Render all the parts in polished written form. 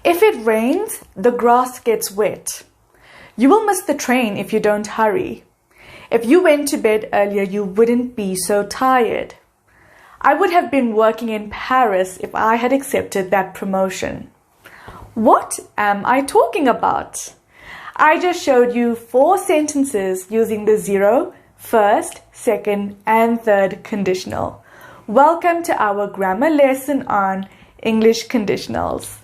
If it rains, the grass gets wet. You will miss the train if you don't hurry. If you went to bed earlier, you wouldn't be so tired. I would have been working in Paris if I had accepted that promotion. What am I talking about? I just showed you 4 sentences using the 0, first, second, and third conditional. Welcome to our grammar lesson on English conditionals.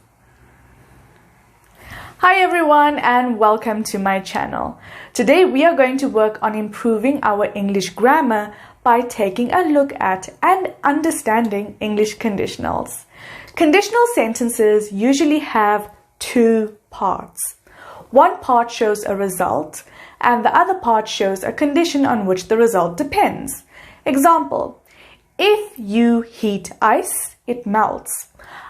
Hi everyone and welcome to my channel. Today we are going to work on improving our English grammar by taking a look at and understanding English conditionals. Conditional sentences usually have 2 parts. One part shows a result and the other part shows a condition on which the result depends. Example, if you heat ice, it melts.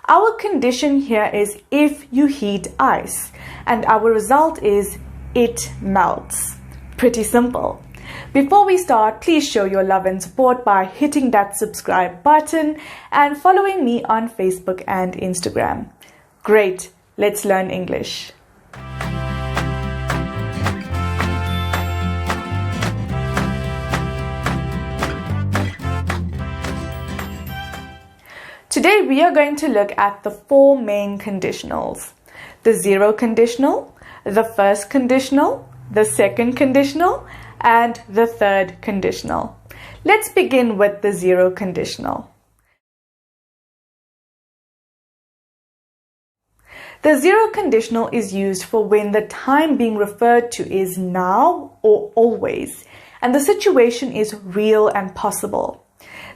Our condition here is if you heat ice, and our result is it melts. Pretty simple. Before we start, please show your love and support by hitting that subscribe button and following me on Facebook and Instagram. Great, let's learn English. Today we are going to look at the 4 main conditionals. The 0 conditional, the first conditional, the second conditional, and the third conditional. Let's begin with the 0 conditional. The 0 conditional is used for when the time being referred to is now or always, and the situation is real and possible.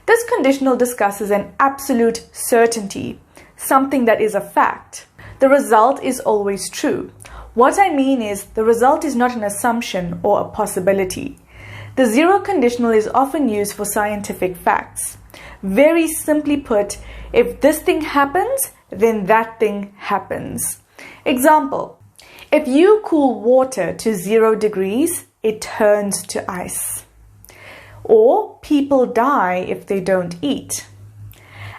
This conditional discusses an absolute certainty, something that is a fact. The result is always true. What I mean is the result is not an assumption or a possibility. The 0 conditional is often used for scientific facts. Very simply put, if this thing happens, then that thing happens. Example, if you cool water to 0 degrees, it turns to ice. Or people die if they don't eat.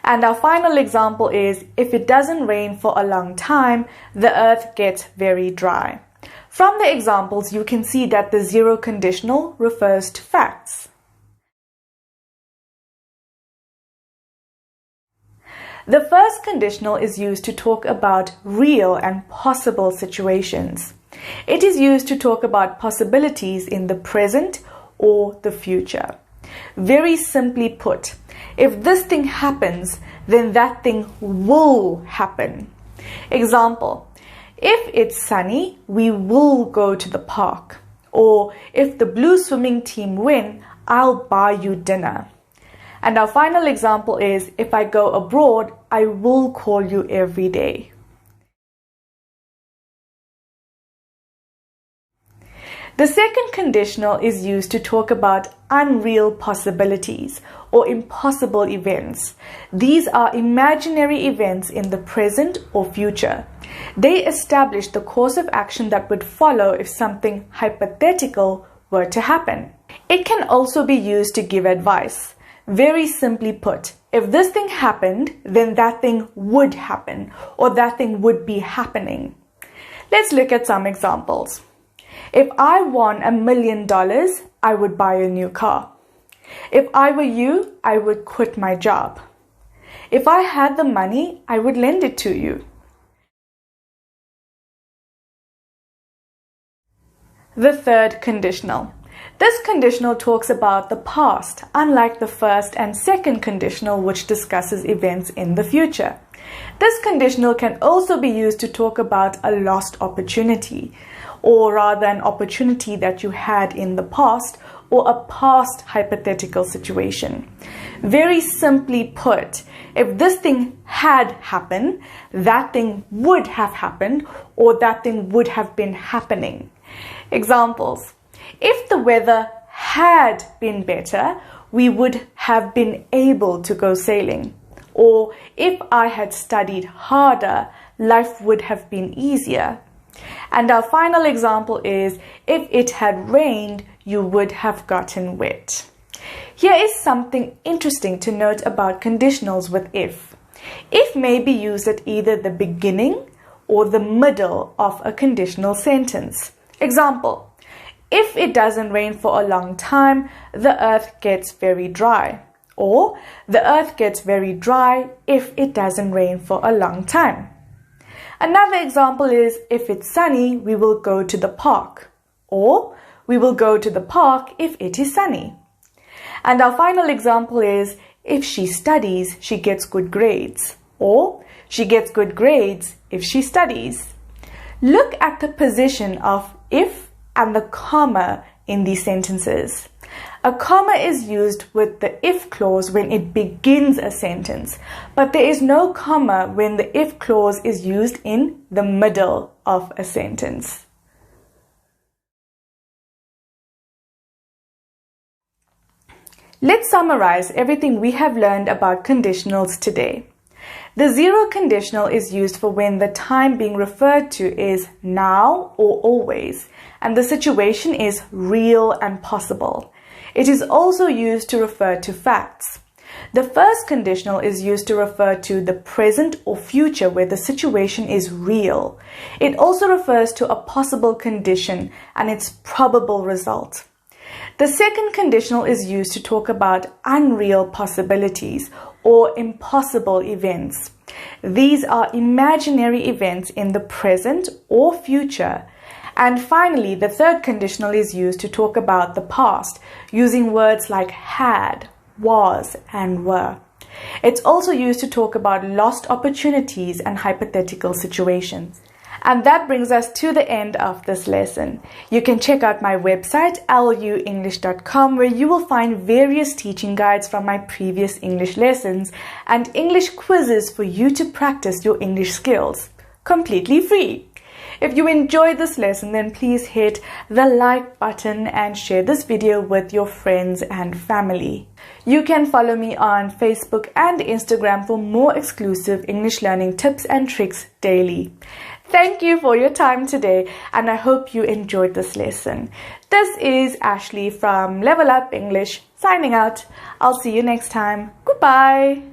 And our final example is if it doesn't rain for a long time, the earth gets very dry. From the examples, you can see that the 0 conditional refers to facts. The first conditional is used to talk about real and possible situations. It is used to talk about possibilities in the present or the future. Very simply put, if this thing happens, then that thing will happen. Example, if it's sunny, we will go to the park. Or if the blue swimming team win, I'll buy you dinner. And our final example is if I go abroad, I will call you every day. The second conditional is used to talk about unreal possibilities or impossible events. These are imaginary events in the present or future. They establish the course of action that would follow if something hypothetical were to happen. It can also be used to give advice. Very simply put, if this thing happened, then that thing would happen or that thing would be happening. Let's look at some examples. If I won $1 million, I would buy a new car. If I were you, I would quit my job. If I had the money, I would lend it to you. The third conditional. This conditional talks about the past, unlike the first and second conditional, which discusses events in the future. This conditional can also be used to talk about a lost opportunity, or rather an opportunity that you had in the past or a past hypothetical situation. Very simply put, if this thing had happened, that thing would have happened or that thing would have been happening. Examples, if the weather had been better, we would have been able to go sailing. Or if I had studied harder, life would have been easier. And our final example is, if it had rained, you would have gotten wet. Here is something interesting to note about conditionals with if. If may be used at either the beginning or the middle of a conditional sentence. Example, if it doesn't rain for a long time, the earth gets very dry. Or, the earth gets very dry if it doesn't rain for a long time. Another example is, if it's sunny, we will go to the park. Or, we will go to the park if it is sunny. And our final example is, if she studies, she gets good grades. Or, she gets good grades if she studies. Look at the position of if and the comma in these sentences. A comma is used with the if clause when it begins a sentence, but there is no comma when the if clause is used in the middle of a sentence. Let's summarize everything we have learned about conditionals today. The zero conditional is used for when the time being referred to is now or always, and the situation is real and possible. It is also used to refer to facts. The first conditional is used to refer to the present or future where the situation is real. It also refers to a possible condition and its probable result. The second conditional is used to talk about unreal possibilities or impossible events. These are imaginary events in the present or future. And finally, the third conditional is used to talk about the past, using words like had, was, and were. It's also used to talk about lost opportunities and hypothetical situations. And that brings us to the end of this lesson. You can check out my website, luenglish.com, where you will find various teaching guides from my previous English lessons and English quizzes for you to practice your English skills, completely free. If you enjoyed this lesson, then please hit the like button and share this video with your friends and family. You can follow me on Facebook and Instagram for more exclusive English learning tips and tricks daily. Thank you for your time today, and I hope you enjoyed this lesson. This is Ashley from Level Up English signing out. I'll see you next time. Goodbye.